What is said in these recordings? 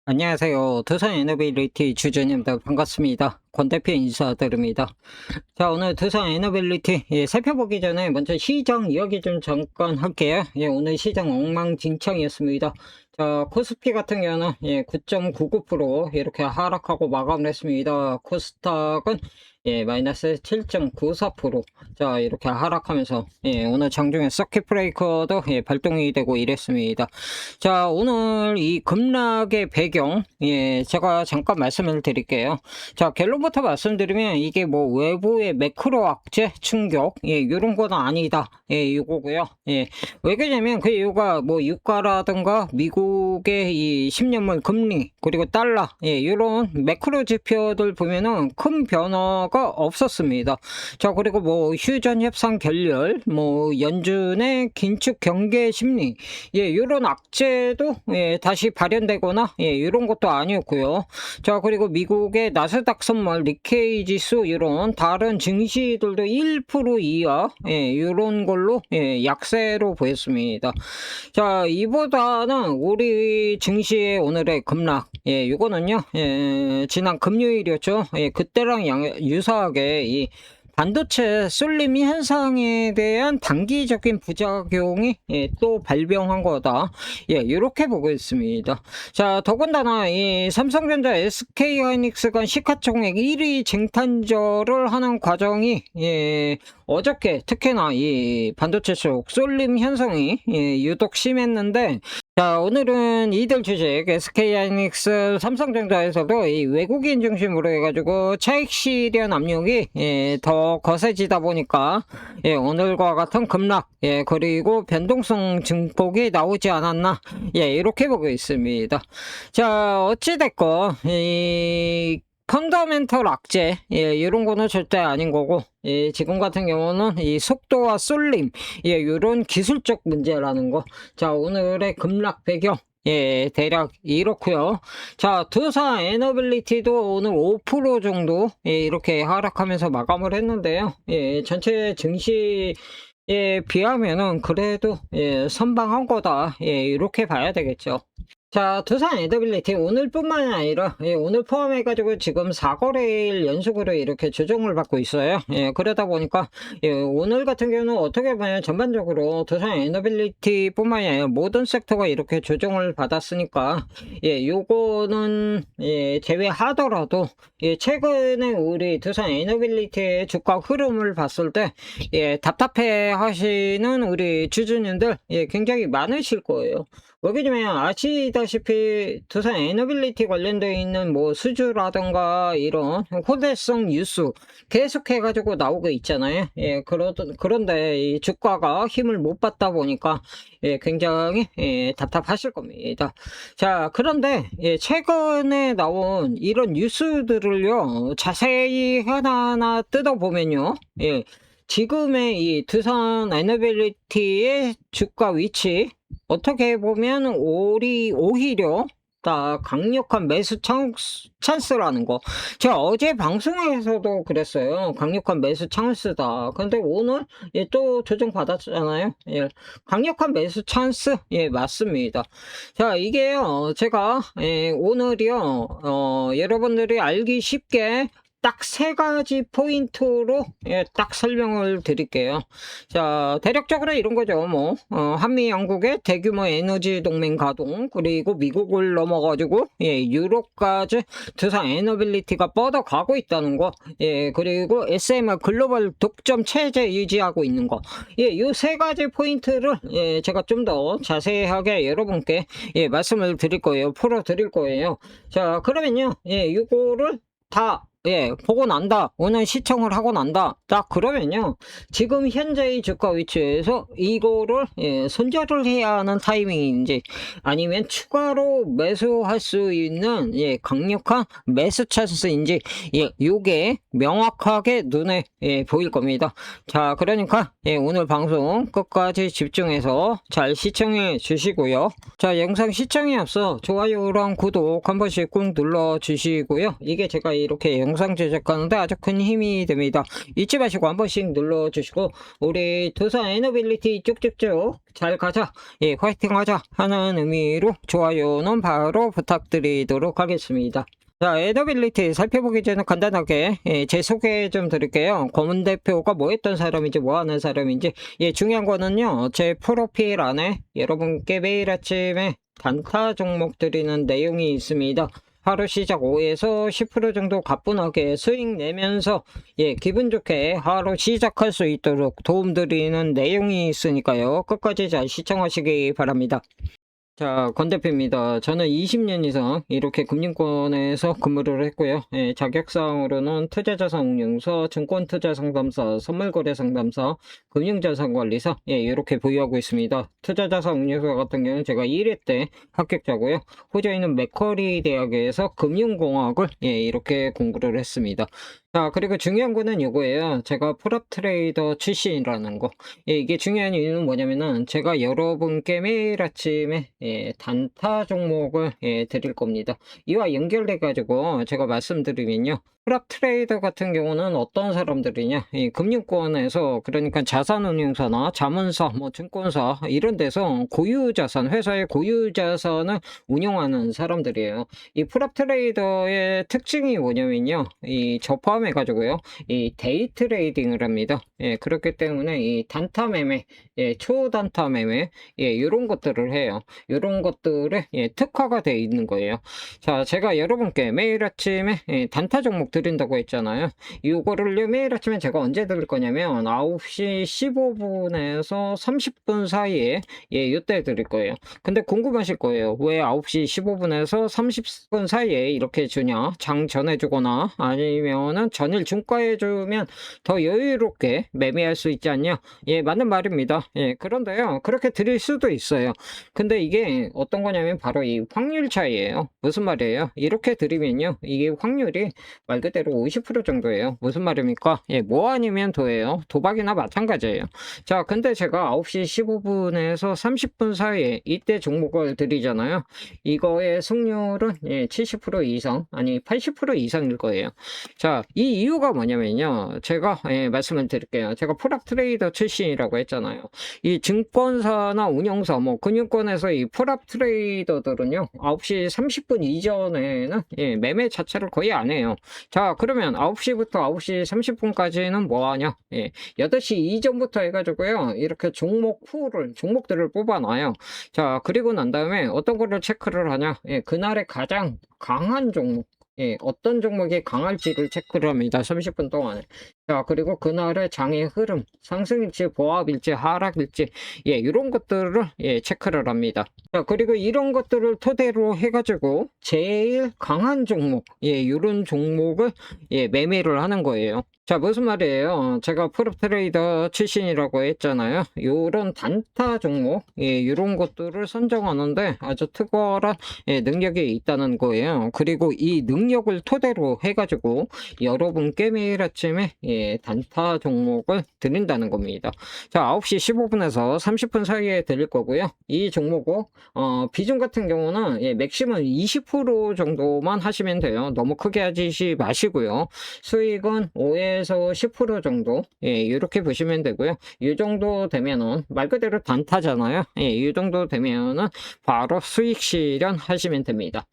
안녕하세요. 두산 에너빌리티 주주님들 반갑습니다. 권 대표 인사드립니다. 자, 오늘 두산 에너빌리티 살펴보기 전에 먼저 시장 이야기 좀 잠깐 할게요. 오늘 시장 엉망진창이었습니다. 자, 코스피 같은 경우는 9.99% 이렇게 하락하고 마감을 했습니다. 코스닥은 마이너스 7.94%. 자, 이렇게 하락하면서 오늘 장중에 서킷 브레이커도 발동이 되고 이랬습니다. 자, 오늘 이 급락의 배경 제가 잠깐 말씀을 드릴게요. 자, 결론부터 말씀드리면 이게 뭐 외부의 매크로 악재 충격 이런 건 아니다. 이거고요. 왜 그러냐면 그 이유가 뭐 유가라든가 미국의 이 10년물 금리 그리고 달러 이런 매크로 지표들 보면은 큰 변화가 없었습니다. 자, 그리고 뭐 휴전 협상 결렬, 뭐 연준의 긴축 경계 심리, 이런 악재도 다시 발현되거나 이런 것도 아니었고요. 자, 그리고 미국의 나스닥 선물, 니케이 지수 이런 다른 증시들도 1% 이하 이런 걸로 약세로 보였습니다. 자, 이보다는 우리 증시의 오늘의 급락, 이거는요 지난 금요일이었죠. 그때랑 유사하게 이 반도체 쏠림 현상에 대한 단기적인 부작용이 또 발병한 거다. 이렇게 보고 있습니다. 자, 더군다나 이 삼성전자 SK 하이닉스가 시가총액 1위 쟁탈전을 하는 과정이 어저께 특히나 이 반도체 쪽 쏠림 현상이 유독 심했는데, 자, 오늘은 이들 주식 SK하이닉스 삼성전자에서도 이 외국인 중심으로 해가지고 차익 실현 압력이 더 거세지다 보니까 오늘과 같은 급락 그리고 변동성 증폭이 나오지 않았나 이렇게 보고 있습니다. 자, 어찌됐건 이 펀더멘털 악재 이런 거는 절대 아닌 거고, 지금 같은 경우는 이 속도와 쏠림 이런 기술적 문제라는 거. 자, 오늘의 급락 배경 대략 이렇고요. 자, 두산 에너빌리티도 오늘 5% 정도 이렇게 하락하면서 마감을 했는데요. 전체 증시 비하면은 그래도 선방한 거다 이렇게 봐야 되겠죠. 자, 두산 에너빌리티 오늘뿐만이 아니라 오늘 포함해가지고 지금 4거래일 연속으로 이렇게 조정을 받고 있어요. 그러다 보니까 오늘 같은 경우는 어떻게 보면 전반적으로 두산 에너빌리티 뿐만이 아니라 모든 섹터가 이렇게 조정을 받았으니까 요거는 제외하더라도 최근에 우리 두산 에너빌리티의 주가 흐름을 봤을 때 답답해 하시는 우리 주주님들 굉장히 많으실 거예요. 왜냐면 아시다시피 두산 에너빌리티 관련되어 있는 뭐 수주라든가 이런 호재성 뉴스 계속해가지고 나오고 있잖아요. 그런데 이 주가가 힘을 못 받다 보니까 굉장히 답답하실 겁니다. 자, 그런데 최근에 나온 이런 뉴스들을요 자세히 하나하나 뜯어보면요, 지금의 이 두산 에너빌리티의 주가 위치 어떻게 보면 오히려 다 강력한 매수 찬스라는 거. 제가 어제 방송에서도 그랬어요. 강력한 매수 찬스다. 근데 오늘 또 조정 받았잖아요. 강력한 매수 찬스 맞습니다. 자, 이게요 제가 오늘이요 여러분들이 알기 쉽게 딱 3가지 포인트로 딱 설명을 드릴게요. 자, 대략적으로 이런 거죠. 뭐 한미 영국의 대규모 에너지 동맹 가동, 그리고 미국을 넘어가지고 유럽까지 두산 에너빌리티가 뻗어가고 있다는 거, 그리고 SMR 글로벌 독점 체제 유지하고 있는 거, 이 3가지 포인트를 제가 좀 더 자세하게 여러분께 말씀을 드릴 거예요. 풀어 드릴 거예요. 자, 그러면요 이거를 다 보고 난다. 오늘 시청을 하고 난다. 자, 그러면요 지금 현재의 주가 위치에서 이거를 손절을 해야 하는 타이밍인지 아니면 추가로 매수할 수 있는 강력한 매수 찬스인지 요게 명확하게 눈에 보일 겁니다. 자, 그러니까 오늘 방송 끝까지 집중해서 잘 시청해 주시고요. 자, 영상 시청에 앞서 좋아요랑 구독 한 번씩 꾹 눌러 주시고요. 이게 제가 이렇게 영상 영상 제작하는데 아주 큰 힘이 됩니다. 잊지 마시고 한 번씩 눌러주시고 우리 두산 에너빌리티 쭉쭉쭉 잘 가자, 예, 화이팅 하자 하는 의미로 좋아요는 바로 부탁드리도록 하겠습니다. 자, 에너빌리티 살펴보기 전에 간단하게 제 소개 좀 드릴게요. 검은 대표가 뭐 했던 사람인지 뭐 하는 사람인지, 중요한 거는요, 제 프로필 안에 여러분께 매일 아침에 단타 종목 드리는 내용이 있습니다. 하루 시작 5에서 10% 정도 가뿐하게 수익 내면서 기분 좋게 하루 시작할 수 있도록 도움드리는 내용이 있으니까요. 끝까지 잘 시청하시기 바랍니다. 자, 권 대표입니다. 저는 20년 이상 이렇게 금융권에서 근무를 했고요. 자격사항으로는 투자자산운용사, 증권투자상담사, 선물거래상담사, 금융자산관리사, 이렇게 보유하고 있습니다. 투자자산운용사 같은 경우는 제가 1회 때 합격자고요. 호주에 있는 맥쿼리 대학에서 금융공학을 이렇게 공부를 했습니다. 자, 그리고 중요한 거는 이거예요. 제가 프랍 트레이더 출신이라는 거. 이게 중요한 이유는 뭐냐면은 제가 여러분께 매일 아침에 단타 종목을 드릴 겁니다. 이와 연결돼 가지고 제가 말씀드리면요. 프랍 트레이더 같은 경우는 어떤 사람들이냐, 금융권에서, 그러니까 자산운용사나 자문사, 뭐 증권사 이런 데서 고유자산, 회사의 고유자산을 운용하는 사람들이에요. 이 프랍 트레이더의 특징이 뭐냐면요, 저 포함해 가지고요, 이 데이 트레이딩을 합니다. 그렇기 때문에 이 단타 매매, 초단타 매매, 이런 것들을 해요. 이런 것들에 특화가 되어 있는 거예요. 자, 제가 여러분께 매일 아침에 단타 종목 드린다고 했잖아요. 이거를 매일 아침에 제가 언제 드릴 거냐면 9시 15분에서 30분 사이에 이때 드릴 거예요. 근데 궁금하실 거예요. 왜 9시 15분에서 30분 사이에 이렇게 주냐? 장 전에 주거나 아니면은 전일 중가에 주면 더 여유롭게 매매할 수 있지 않냐? 맞는 말입니다. 그런데요, 그렇게 드릴 수도 있어요. 근데 이게 어떤 거냐면 바로 이 확률 차이예요. 무슨 말이에요? 이렇게 드리면요, 이게 확률이 말 그대로 50% 정도예요. 무슨 말입니까? 뭐 아니면 도예요. 도박이나 마찬가지예요. 자, 근데 제가 9시 15분에서 30분 사이에 이때 종목을 드리잖아요. 이거의 승률은 70% 이상, 아니 80% 이상일 거예요. 자, 이 이유가 뭐냐면요, 제가 말씀을 드릴게요. 제가 프랍 트레이더 출신이라고 했잖아요. 이 증권사나 운용사, 뭐 금융권에서 이 프랍 트레이더들은요, 9시 30분 이전에는 매매 자체를 거의 안 해요. 자, 그러면 9시부터 9시 30분까지는 뭐 하냐? 8시 이전부터 해가지고요, 이렇게 종목들을 뽑아놔요. 자, 그리고 난 다음에 어떤 거를 체크를 하냐? 그날의 가장 강한 종목, 어떤 종목이 강할지를 체크를 합니다. 30분 동안에. 자, 그리고 그날의 장의 흐름, 상승일지, 보합일지, 하락일지, 이런 것들을 체크를 합니다. 자, 그리고 이런 것들을 토대로 해가지고 제일 강한 종목, 이런 종목을 매매를 하는 거예요. 자, 무슨 말이에요? 제가 프로 트레이더 출신이라고 했잖아요. 요런 단타 종목, 이런 것들을 선정하는데 아주 특별한 능력이 있다는 거예요. 그리고 이 능력을 토대로 해가지고 여러분께 매일 아침에 단타 종목을 드린다는 겁니다. 자, 9시 15분에서 30분 사이에 드릴 거고요. 이 종목은 비중 같은 경우는 맥시멈 20% 정도만 하시면 돼요. 너무 크게 하지 마시고요. 수익은 5에서 10% 정도, 이렇게 보시면 되고요. 이 정도 되면은 말 그대로 단타잖아요. 이 정도 되면은 바로 수익 실현하시면 됩니다.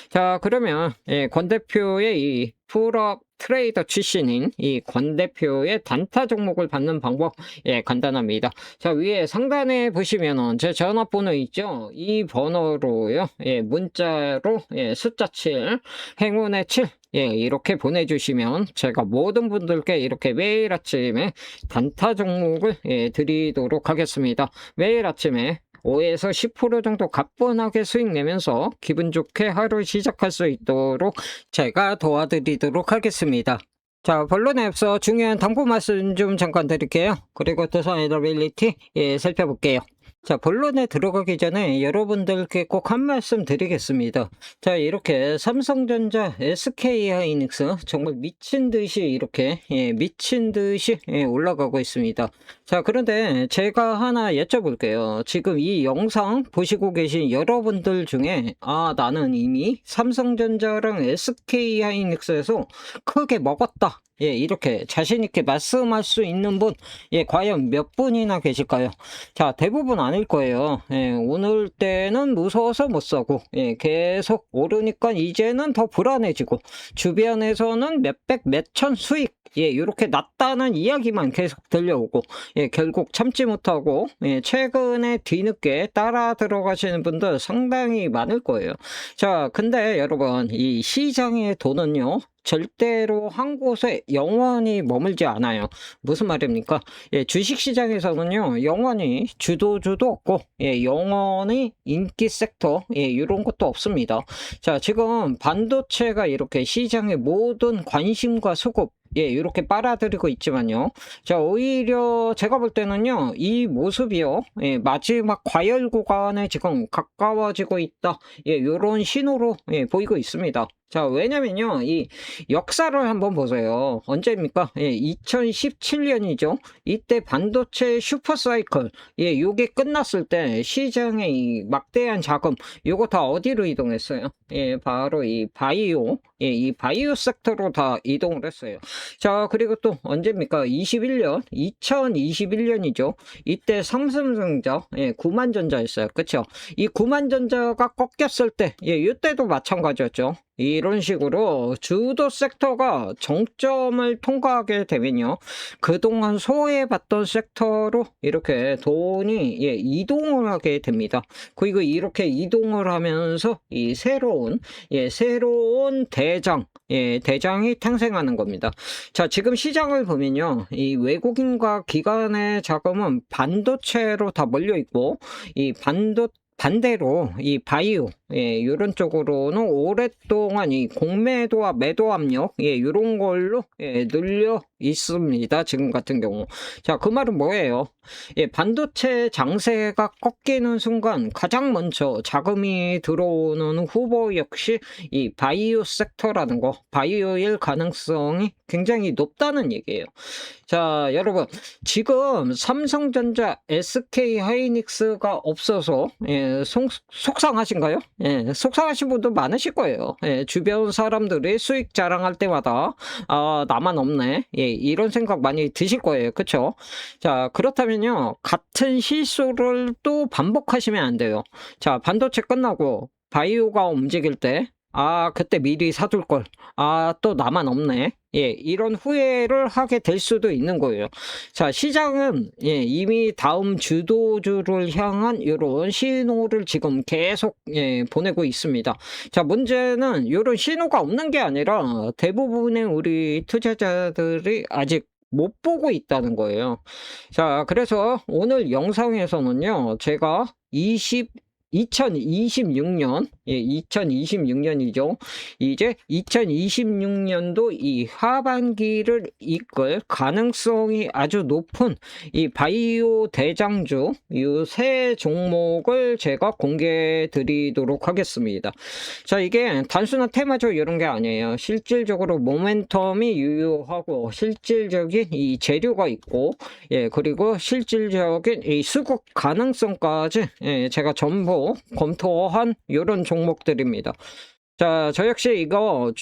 자, 그러면 권 대표의 이 프로 트레이더 출신인 이 권 대표의 단타 종목을 받는 방법, 간단합니다. 자, 위에 상단에 보시면은 제 전화번호 있죠? 이 번호로요, 문자로 숫자 7, 행운의 7, 이렇게 보내주시면 제가 모든 분들께 이렇게 매일 아침에 단타 종목을 드리도록 하겠습니다. 매일 아침에 5에서 10% 정도 가뿐하게 수익 내면서 기분 좋게 하루 시작할 수 있도록 제가 도와드리도록 하겠습니다. 자, 본론에 앞서 중요한 당부 말씀 좀 잠깐 드릴게요. 그리고 두산 에너빌리티 살펴볼게요. 자, 본론에 들어가기 전에 여러분들께 꼭 한 말씀 드리겠습니다. 자, 이렇게 삼성전자, SK하이닉스 정말 미친 듯이 이렇게 미친 듯이 올라가고 있습니다. 자, 그런데 제가 하나 여쭤볼게요. 지금 이 영상 보시고 계신 여러분들 중에, 나는 이미 삼성전자랑 SK하이닉스에서 크게 먹었다. 예, 이렇게 자신있게 말씀할 수 있는 분, 예, 과연 몇 분이나 계실까요? 자, 대부분 아닐 거예요. 예, 오늘 때는 무서워서 못 사고, 예, 계속 오르니까 이제는 더 불안해지고, 주변에서는 몇백, 몇천 수익, 예, 이렇게 났다는 이야기만 계속 들려오고, 예, 결국 참지 못하고, 예, 최근에 뒤늦게 따라 들어가시는 분들 상당히 많을 거예요. 자, 근데 여러분, 이 시장의 돈은요, 절대로 한 곳에 영원히 머물지 않아요. 무슨 말입니까? 예, 주식시장에서는요, 영원히 주도주도 없고, 예, 영원히 인기 섹터, 예, 이런 것도 없습니다. 자, 지금 반도체가 이렇게 시장의 모든 관심과 수급, 예, 이렇게 빨아들이고 있지만요. 자, 오히려 제가 볼 때는요, 이 모습이요, 예, 마지막 과열 구간에 지금 가까워지고 있다. 예, 요런 신호로, 예, 보이고 있습니다. 자, 왜냐면요, 이 역사를 한번 보세요. 언제입니까? 예, 2017년이죠. 이때 반도체 슈퍼사이클, 예, 요게 끝났을 때 시장의 이 막대한 자금, 요거 다 어디로 이동했어요? 예, 바로 이 바이오, 예, 이 바이오 섹터로 다 이동을 했어요. 자, 그리고 또 언제입니까? 2021년이죠. 이때 삼성전자, 예, 구만전자였어요. 그쵸? 이 구만전자가 꺾였을 때, 예, 이때도 마찬가지였죠. 이런 식으로 주도 섹터가 정점을 통과하게 되면요, 그동안 소외받던 섹터로 이렇게 돈이, 예, 이동을 하게 됩니다. 그리고 이렇게 이동을 하면서 이 새로운 대장, 예, 대장이 탄생하는 겁니다. 자, 지금 시장을 보면요, 이 외국인과 기관의 자금은 반도체로 다 몰려 있고, 이 반대로 이 바이오, 예, 요런 쪽으로는 오랫동안 이 공매도와 매도 압력, 예, 요런 걸로, 예, 눌려 있습니다. 지금 같은 경우. 자, 그 말은 뭐예요? 예, 반도체 장세가 꺾이는 순간 가장 먼저 자금이 들어오는 후보 역시 이 바이오 섹터라는 거, 바이오일 가능성이 굉장히 높다는 얘기예요. 자, 여러분, 지금 삼성전자, SK하이닉스가 없어서, 예, 속상하신가요? 예, 속상하신 분도 많으실 거예요. 예, 주변 사람들이 수익 자랑할 때마다, 나만 없네. 예, 이런 생각 많이 드실 거예요. 그쵸? 자, 그렇다면요, 같은 실수를 또 반복하시면 안 돼요. 자, 반도체 끝나고 바이오가 움직일 때, 그때 미리 사둘 걸. 또 나만 없네. 예, 이런 후회를 하게 될 수도 있는 거예요. 자, 시장은, 예, 이미 다음 주도주를 향한 이런 신호를 지금 계속, 예, 보내고 있습니다. 자, 문제는 이런 신호가 없는 게 아니라 대부분의 우리 투자자들이 아직 못 보고 있다는 거예요. 자, 그래서 오늘 영상에서는요, 제가 2026년, 예, 2026년이죠. 이제 2026년도 이 하반기를 이끌 가능성이 아주 높은 이 바이오 대장주, 이 세 종목을 제가 공개해 드리도록 하겠습니다. 자, 이게 단순한 테마죠. 이런 게 아니에요. 실질적으로 모멘텀이 유효하고, 실질적인 이 재료가 있고, 예, 그리고 실질적인 이 수급 가능성까지, 예, 제가 전부 검토한 이런 종목들입니다. 자, 저 역시 이거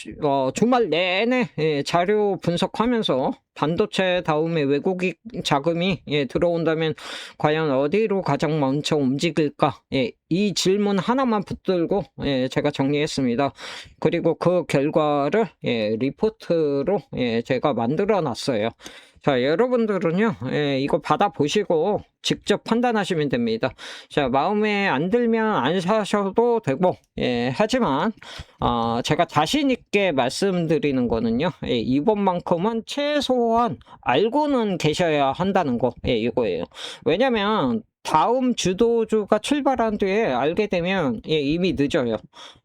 주말 내내, 예, 자료 분석하면서 반도체 다음에 외국인 자금이, 예, 들어온다면 과연 어디로 가장 먼저 움직일까? 예, 이 질문 하나만 붙들고, 예, 제가 정리했습니다. 그리고 그 결과를, 예, 리포트로, 예, 제가 만들어 놨어요. 자, 여러분들은요, 예, 이거 받아보시고 직접 판단하시면 됩니다. 자, 마음에 안 들면 안 사셔도 되고, 예, 하지만 제가 자신 있게 말씀드리는 거는요, 예, 이번만큼은 최소한 알고는 계셔야 한다는 거, 예, 이거예요. 왜냐면 다음 주도주가 출발한 뒤에 알게 되면 이미 늦어요.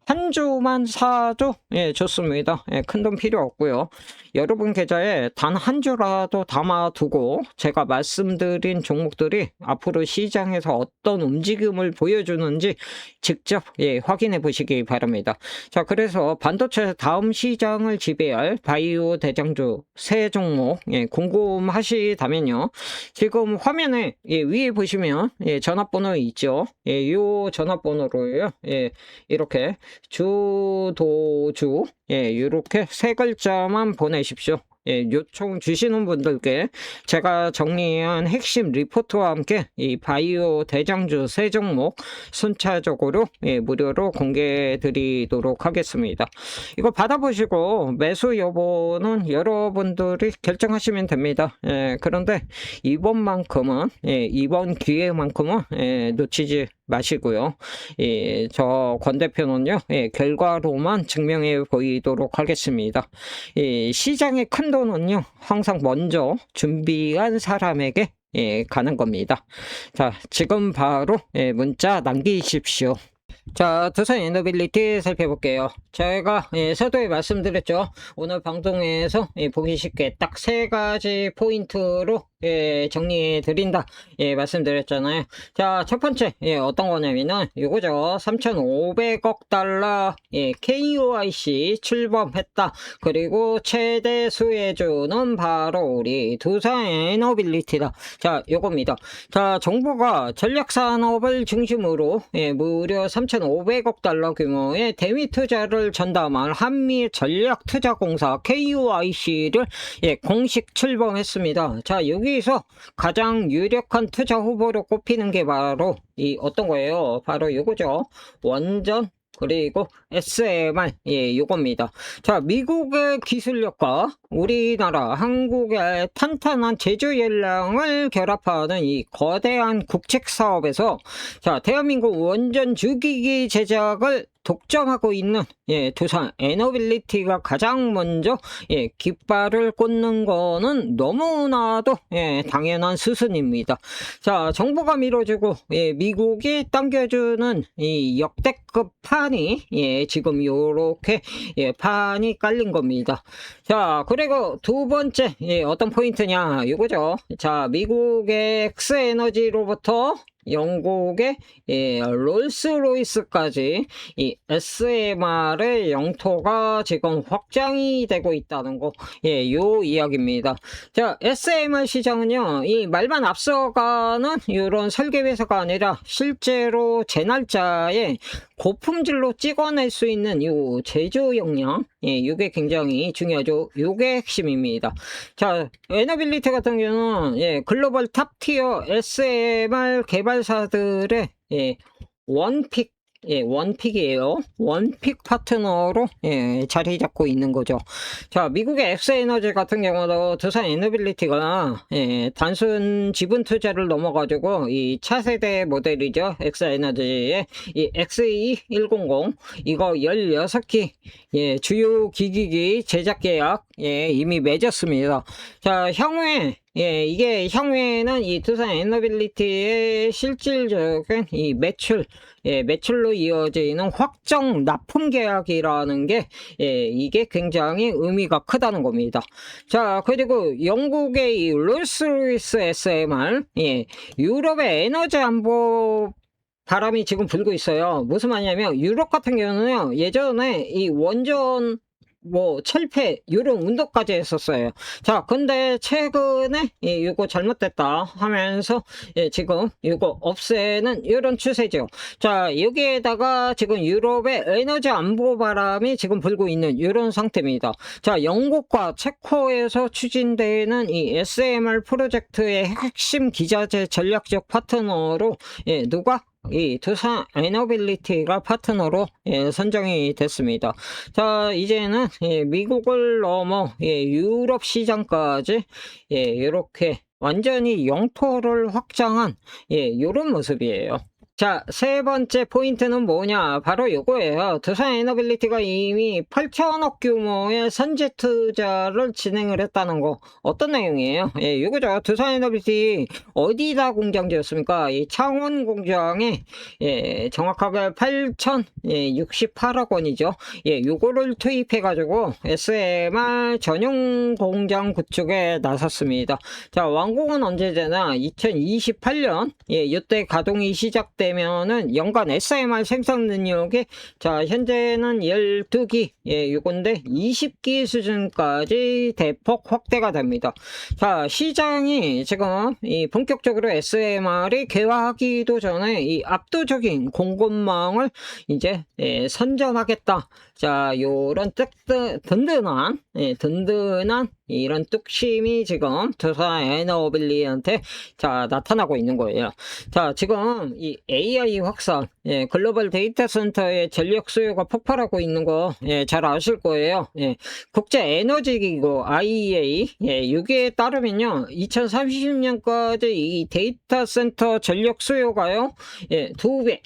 한 주만 사도 좋습니다. 큰돈 필요 없고요. 여러분 계좌에 단 한 주라도 담아두고 제가 말씀드린 종목들이 앞으로 시장에서 어떤 움직임을 보여주는지 직접 확인해 보시기 바랍니다. 자, 그래서 반도체 다음 시장을 지배할 바이오 대장주 세 종목 궁금하시다면요. 지금 화면에 위에 보시면 전화번호 있죠. 요 전화번호로요. 이렇게 주도주 이렇게 세 글자만 보내십시오. 요청 주시는 분들께 제가 정리한 핵심 리포트와 함께 이 바이오 대장주 세 종목 순차적으로 무료로 공개해 드리도록 하겠습니다. 이거 받아보시고 매수 여부는 여러분들이 결정하시면 됩니다. 그런데 이번만큼은 이번 기회만큼은 놓치지 마시고요. 저 권 대표는요, 결과로만 증명해 보이도록 하겠습니다. 시장의 큰 돈은요, 항상 먼저 준비한 사람에게 가는 겁니다. 자, 지금 바로 문자 남기십시오. 자, 두산에너빌리티 살펴볼게요. 제가 서두에 말씀드렸죠. 오늘 방송에서 보기 쉽게 딱 세 가지 포인트로 정리해 드린다 말씀드렸잖아요. 자, 첫 번째 어떤 거냐면은 요거죠. 3,500억 달러 KUIC 출범했다. 그리고 최대 수혜주는 바로 우리 두산에너빌리티다. 자, 요겁니다. 자, 정부가 전략산업을 중심으로 무려 3,500억 달러 규모의 대미 투자를 전담할 한미 전략투자공사 KUIC를 공식 출범했습니다. 자, 여기서 가장 유력한 투자 후보로 꼽히는 게 바로 이 어떤 거예요? 바로 요거죠. 원전 그리고 SMR 요겁니다. 자, 미국의 기술력과 우리나라 한국의 탄탄한 제조 역량을 결합하는 이 거대한 국책 사업에서 자, 대한민국 원전 주기기 제작을 독점하고 있는 두산에너빌리티가 가장 먼저 깃발을 꽂는 거는 너무나도 당연한 수순입니다. 자, 정부가 밀어주고 미국이 당겨주는 이 역대급 판이 지금 요렇게 판이 깔린 겁니다. 자, 그리고 두 번째 어떤 포인트냐 이거죠. 자, 미국의 엑스에너지로부터 영국의 롤스로이스까지 이 SMR의 영토가 지금 확장이 되고 있다는 거, 요 이야기입니다. 자, SMR 시장은요, 이 말만 앞서가는 이런 설계 회사가 아니라 실제로 제 날짜에 고품질로 찍어낼 수 있는 요 제조 역량, 이게 굉장히 중요하죠. 요게 핵심입니다. 자, 에너빌리티 같은 경우는 글로벌 탑티어 SMR 개발사들의 원픽 원픽이에요. 원픽 파트너로 자리 잡고 있는 거죠. 자, 미국의 엑스에너지 같은 경우도 두산에너빌리티가 단순 지분 투자를 넘어가지고 이 차세대 모델이죠. 엑스에너지의 이 XE100 이거 16기 주요 기기기 제작 계약 이미 맺었습니다. 자, 향후에 이게 향후에는 이 두산에너빌리티의 실질적인 이 매출로 이어지는 확정 납품 계약이라는 게 이게 굉장히 의미가 크다는 겁니다. 자, 그리고 영국의 이 롤스로이스 SMR 유럽의 에너지 안보 바람이 지금 불고 있어요. 무슨 말이냐면 유럽 같은 경우는요, 예전에 이 원전 철폐 이런 운동까지 했었어요. 자, 근데 최근에 이거 잘못됐다 하면서 지금 이거 없애는 이런 추세죠. 자, 여기에다가 지금 유럽의 에너지 안보 바람이 지금 불고 있는 이런 상태입니다. 자, 영국과 체코에서 추진되는 이 SMR 프로젝트의 핵심 기자재 전략적 파트너로 누가 이 두산에너빌리티가 파트너로 선정이 됐습니다. 자, 이제는 미국을 넘어 유럽 시장까지 이렇게 완전히 영토를 확장한 이런 모습이에요. 자, 세 번째 포인트는 뭐냐? 바로 요거예요. 두산 에너빌리티가 이미 8천억 규모의 선제 투자를 진행을 했다는 거. 어떤 내용이에요? 예, 요거죠. 두산 에너빌리티 어디다 공장 지었습니까? 이 창원 공장에, 예, 정확하게 8,068억 원이죠. 예, 요거를 투입해가지고 SMR 전용 공장 구축에 나섰습니다. 자, 완공은 언제 되나? 2028년, 예, 이때 가동이 시작되면은 연간 SMR 생산 능력이, 자, 현재는 12기, 예, 요건데 20기 수준까지 대폭 확대가 됩니다. 자, 시장이 지금 이 본격적으로 SMR이 개화하기도 전에 이 압도적인 공급망을 이제, 예, 선점하겠다. 자, 요런 든든한, 예, 든든한 이런 뚝심이 지금 두산 에너빌리티한테, 자, 나타나고 있는 거예요. 자, 지금 이 AI 확산, 예, 글로벌 데이터 센터의 전력 수요가 폭발하고 있는 거, 예, 잘 아실 거예요. 예, 국제 에너지 기구 IEA, 예, 여기에 따르면요, 2030년까지 이 데이터 센터 전력 수요가요, 예, 2배.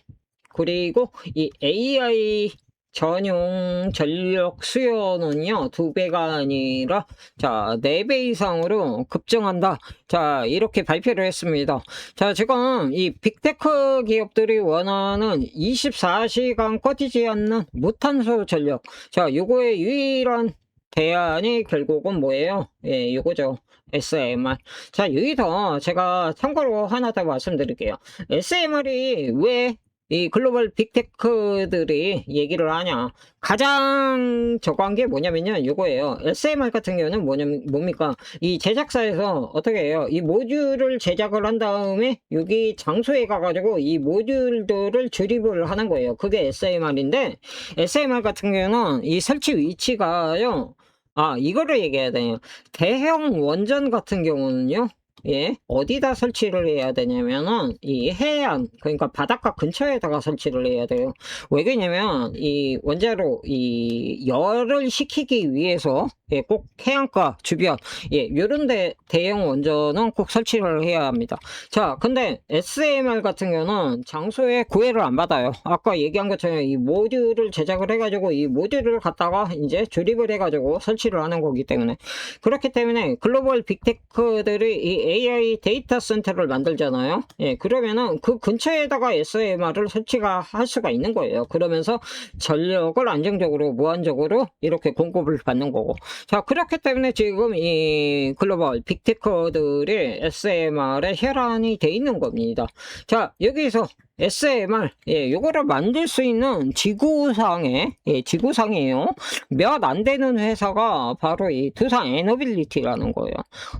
그리고 이 AI 전용 전력 수요는요, 2배가 아니라, 자, 4배 이상으로 급증한다. 자, 이렇게 발표를 했습니다. 자, 지금 이 빅테크 기업들이 원하는 24시간 꺼지지 않는 무탄소 전력. 자, 요거의 유일한 대안이 결국은 뭐예요? 예, 요거죠. SMR. 자, 여기서 제가 참고로 하나 더 말씀드릴게요. SMR이 왜 이 글로벌 빅테크들이 얘기를 하냐. 가장 저거한 게 뭐냐면요, 이거예요. SMR 같은 경우는 뭡니까? 이 제작사에서 어떻게 해요? 이 모듈을 제작을 한 다음에 여기 장소에 가가지고 이 모듈들을 조립을 하는 거예요. 그게 SMR인데, SMR 같은 경우는 이 설치 위치가요, 아, 이거를 얘기해야 돼요. 대형 원전 같은 경우는요, 예, 어디다 설치를 해야 되냐면은 이 해안, 그러니까 바닷가 근처에다가 설치를 해야 돼요. 왜 그러냐면 이 원자로 이 열을 식히기 위해서, 예, 꼭 해안가 주변, 예, 요런데 대형 원전은 꼭 설치를 해야 합니다. 자, 근데 SMR 같은 경우는 장소에 구애를 안 받아요. 아까 얘기한 것처럼 이 모듈을 제작을 해가지고 이 모듈을 갖다가 이제 조립을 해가지고 설치를 하는 거기 때문에, 그렇기 때문에 글로벌 빅테크들이 이 AI 데이터 센터를 만들잖아요. 예, 그러면은 그 근처에다가 SMR을 설치가 할 수가 있는 거예요. 그러면서 전력을 안정적으로 무한적으로 이렇게 공급을 받는 거고. 자, 그렇기 때문에 지금 이 글로벌 빅테크들이 SMR에 혈안이 돼 있는 겁니다. 자, 여기서 SMR, 예, 요거를 만들 수 있는 지구상에, 예, 지구상이에요. 몇 안 되는 회사가 바로 이 두산 에너빌리티라는 거예요.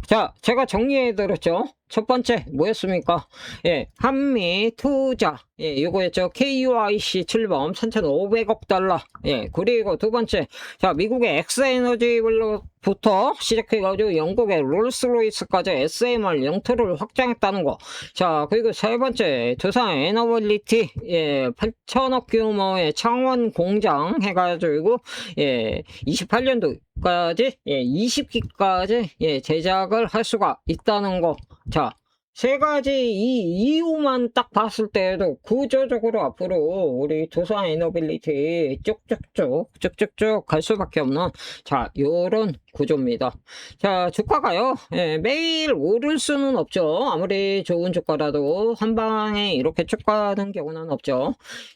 자, 제가 정리해드렸죠. 첫 번째 뭐였습니까? 예, 한미 투자, 예, 요거였죠. KUIC 출범 3,500억 달러. 예, 그리고 두 번째, 자, 미국의 엑스에너지부터 시작해가지고 영국의 롤스로이스까지 SMR 영토를 확장했다는 거. 자, 그리고 세 번째, 두산 에너빌리티, 예, 8천억 규모의 창원 공장 해가지고, 예, 28년도까지, 예, 20기까지, 예, 제작을 할 수가 있다는 거. 자, 세 가지 이 이유만 딱 봤을 때에도 구조적으로 앞으로 우리 두산 에너빌리티 쭉쭉쭉 갈 수밖에 없는, 자, 요런 구조입니다. 자, 주가가요, 예, 매일 오를 수는 없죠. 아무리 좋은 주가라도 한 방에 이렇게 쭉 가는 경우는 없죠.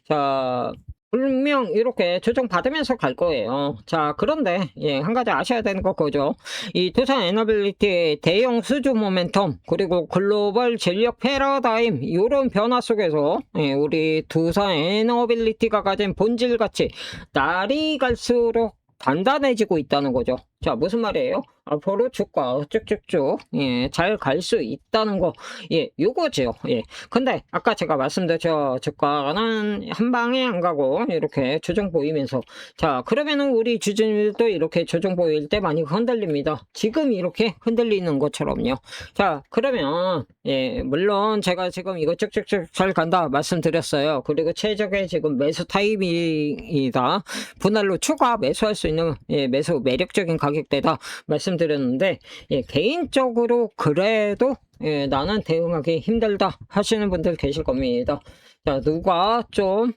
자, 분명 이렇게 조정받으면서 갈 거예요. 자, 그런데 예, 한 가지 아셔야 되는 거 그거죠. 이 두산 에너빌리티의 대형 수주 모멘텀, 그리고 글로벌 전력 패러다임, 이런 변화 속에서, 예, 우리 두산 에너빌리티가 가진 본질 가치 날이 갈수록 단단해지고 있다는 거죠. 자, 무슨 말이에요? 앞으로 주가 쭉쭉쭉, 예, 잘 갈 수 있다는 거, 예, 요거죠. 예. 근데 아까 제가 말씀드렸죠. 주가는 한 방에 안 가고 이렇게 조정 보이면서, 자, 그러면은 우리 주주들도 이렇게 조정 보일 때 많이 흔들립니다. 지금 이렇게 흔들리는 것처럼요. 자, 그러면 예, 물론 제가 지금 이거 쭉쭉쭉 잘 간다 말씀드렸어요. 그리고 최적의 지금 매수 타이밍이다, 분할로 추가 매수할 수 있는, 예, 매수 매력적인 가격대다 말씀드렸는데, 예, 개인적으로 그래도, 예, 나는 대응하기 힘들다 하시는 분들 계실 겁니다. 자, 누가 좀,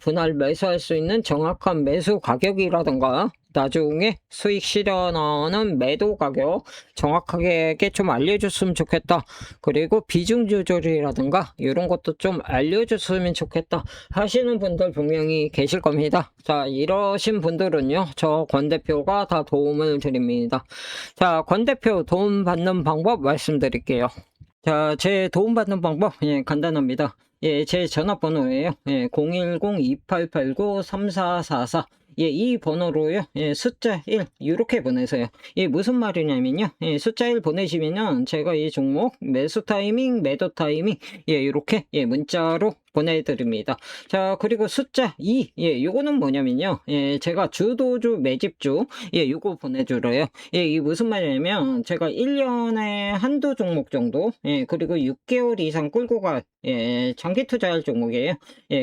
분할 매수할 수 있는 정확한 매수 가격이라던가, 나중에 수익 실현하는 매도 가격 정확하게 좀 알려줬으면 좋겠다. 그리고 비중 조절이라든가 이런 것도 좀 알려줬으면 좋겠다 하시는 분들 분명히 계실 겁니다. 자, 이러신 분들은요, 저 권 대표가 다 도움을 드립니다. 자, 권 대표 도움 받는 방법 말씀드릴게요. 자, 제 도움받는 방법, 간단합니다. 제 전화번호예요. 010-2889-3444. 이 번호로요. 숫자 1 이렇게 보내세요. 무슨 말이냐면요. 숫자 1 보내시면은 제가 이 종목 매수 타이밍, 매도 타이밍 이렇게 문자로 보내드립니다. 자, 그리고 숫자 2 요거는 뭐냐면요. 제가 주도주 매집주 요거 보내주래요. 이 무슨 말이냐면 제가 1년에 한두 종목 정도 그리고 6개월 이상 끌고 가 장기 투자할 종목이에요.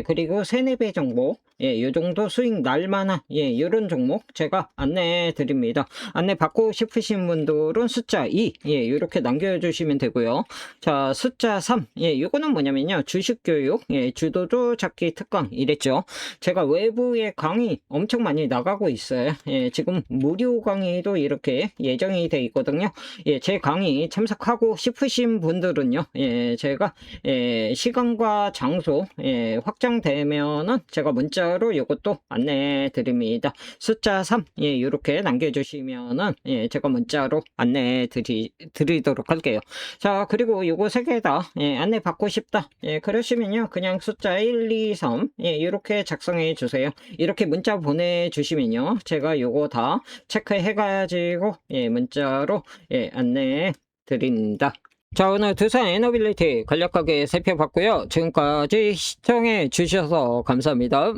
그리고 3-4배 정도 요 정도 수익 날 만한 요런 종목 제가 안내해 드립니다. 안내 받고 싶으신 분들은 숫자 2 요렇게 남겨주시면 되고요. 자, 숫자 3 요거는 뭐냐면요. 주식교육 주도주 찾기 특강 이랬죠. 제가 외부에 강의 엄청 많이 나가고 있어요. 지금 무료 강의도 이렇게 예정이 돼 있거든요. 제 강의 참석하고 싶으신 분들은요. 제가 시간과 장소 확정되면은 제가 문자로 이것도 안내해 드립니다. 숫자 3 이렇게 남겨주시면은 제가 문자로 안내해 드리도록 할게요. 자, 그리고 요거 3개 다 안내 받고 싶다 그러시면요 그냥 숫자 1, 2, 3 이렇게 작성해 주세요. 이렇게 문자 보내주시면요 제가 요거 다 체크해 가지고 문자로 안내해 드립니다. 자, 오늘 두산 에너빌리티 간략하게 살펴봤고요. 지금까지 시청해 주셔서 감사합니다.